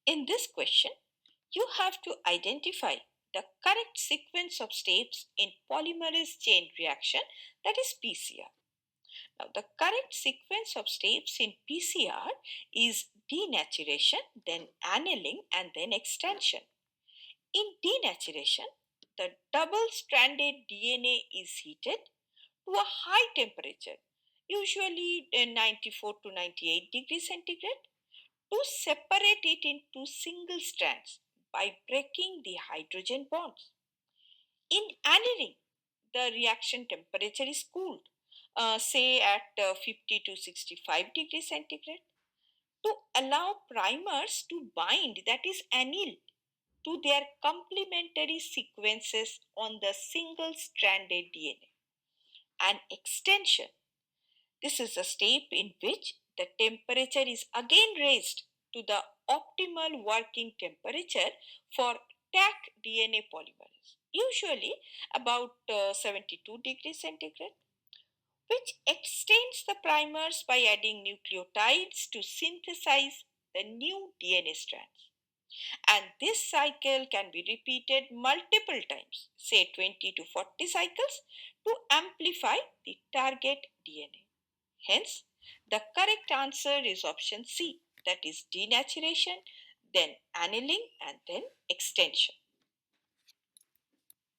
In this question, you have to identify the correct sequence of steps in polymerase chain reaction, that is PCR. Now, the correct sequence of steps in PCR is denaturation, then annealing, and then extension. In denaturation, the double-stranded DNA is heated to a high temperature, usually 94 to 98 degrees centigrade, to separate it into single strands by breaking the hydrogen bonds. In annealing, the reaction temperature is cooled, say at 50 to 65 degrees centigrade, to allow primers to bind, that is annealed, to their complementary sequences on the single stranded DNA. An extension, this is a step in which the temperature is again raised to the optimal working temperature for Taq DNA polymerase, usually about 72 degrees centigrade, which extends the primers by adding nucleotides to synthesize the new DNA strands. And this cycle can be repeated multiple times, say 20 to 40 cycles, to amplify the target DNA. Hence, the correct answer is option C, that is denaturation, then annealing, and then extension.